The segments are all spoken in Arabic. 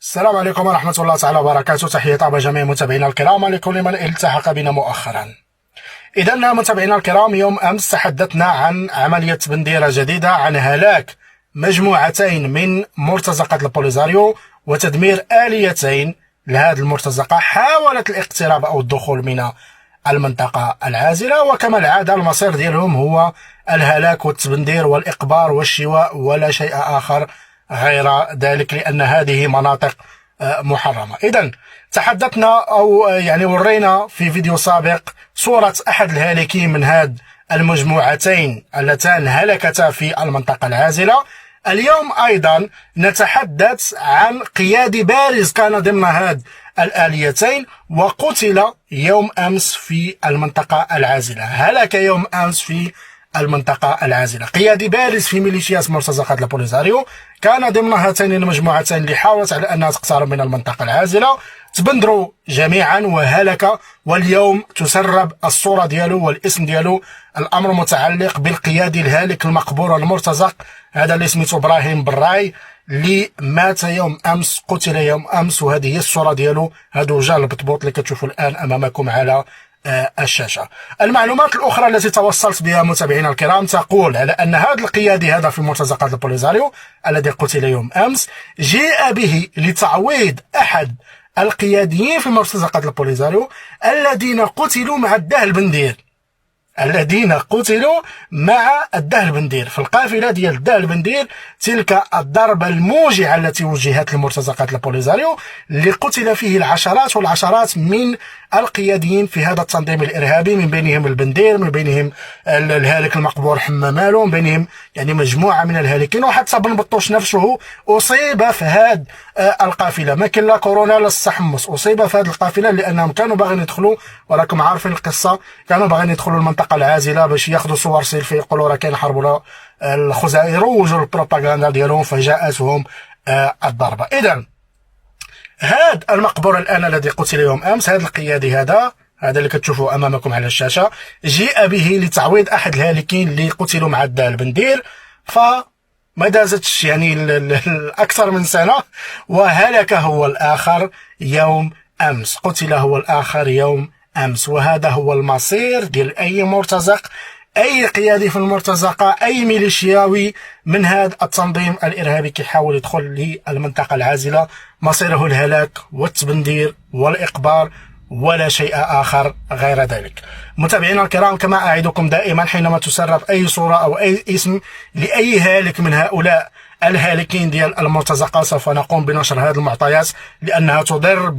السلام عليكم ورحمة الله تعالى وبركاته. تحية طابة جميع متابعينا الكرام ولكل من التحق بنا مؤخرا. إذا متابعينا الكرام، يوم أمس تحدثنا عن عملية بنديرة جديدة، عن هلاك مجموعتين من مرتزقة البوليزاريو وتدمير آليتين لهذه المرتزقة حاولت الاقتراب أو الدخول من المنطقة العازلة، وكما العادة المصير ديالهم هو الهلاك والتبندير والإقبار والشواء ولا شيء آخر غير ذلك، لأن هذه مناطق محرمة. إذن تحدثنا أو ورينا في فيديو سابق صورة أحد الهالكين من هذه المجموعتين اللتان هلكتا في المنطقة العازلة. اليوم أيضا نتحدث عن قيادي بارز كان ضمن هذه الآليتين وقتل يوم أمس في المنطقة العازلة، هلك يوم أمس في المنطقة العازلة. قيادي بارز في ميليشيات مرتزقة البوليزاريو كان ضمن هاتين المجموعتين اللي حاولت على أنها تقترب من المنطقة العازلة، تبندروا جميعا وهلك، واليوم تسرب الصورة ديالو والاسم ديالو. الأمر متعلق بالقيادي الهالك المقبور المرتزق هذا اللي سميتو إبراهيم براي، اللي مات يوم أمس، قتل يوم أمس، وهذه هي الصورة ديالو. هادو رجال البطبوط اللي كتشوفوا الآن أمامكم على الشاشة. المعلومات الأخرى التي توصلت بها متابعينا الكرام تقول على أن هذا القيادي هذا في مرتزقة البوليزاريو الذي قتل يوم أمس جاء به لتعويض أحد القياديين في مرتزقة البوليزاريو الذين قتلوا مع الدهل بندير، الذين قتلوا مع الدهل بندير في القافلة ديال الدهل بندير، تلك الضربة الموجعة التي وجهت لمرتزقة البوليزاريو اللي قتل فيه العشرات والعشرات من القياديين في هذا التنظيم الإرهابي، من بينهم البندير، من بينهم الهالك المقبور حمامالو، من بينهم مجموعة من الهالكين، وحتى بن بطوش نفسه أصيب في هذه القافلة. ما كان لا كورونا لا التحمص، أصيب في هذه القافلة لأنهم كانوا باغيين يدخلوا، وراكم عارفين القصة، كانوا باغيين يدخلوا المنطقة العازلة باش ياخذوا صور سيلفي، يقولوا راه كاين حرب ولا الخزائر، يروجوا البروباغندا ديالهم، فجاءتهم الضربة. إذا هذا المقبور الآن الذي قتل يوم أمس، هذا القيادي هذا اللي كتشوفوا أمامكم على الشاشة، جاء به لتعويض أحد الهالكين اللي قتلوا مع الدال بندير، فما دازتش أكثر من سنة وهلك هو الآخر يوم أمس، قتل هو الآخر يوم أمس. وهذا هو المصير ديال أي مرتزق، أي قيادي في المرتزقة، أي ميليشياوي من هذا التنظيم الإرهابي كيحاول يدخل للمنطقة العازلة، مصيره الهلاك والتبندير والإقبار ولا شيء آخر غير ذلك. متابعينا الكرام، كما أعدكم دائما حينما تسرب أي صورة أو أي اسم لأي هالك من هؤلاء الهالكين ديال المرتزقة سوف نقوم بنشر هذه المعطيات، لأنها تضر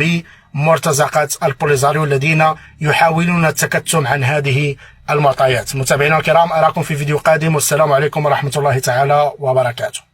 بمرتزقة البوليزاريو الذين يحاولون التكتم عن هذه المعطيات. متابعينا الكرام، أراكم في فيديو قادم، والسلام عليكم ورحمة الله تعالى وبركاته.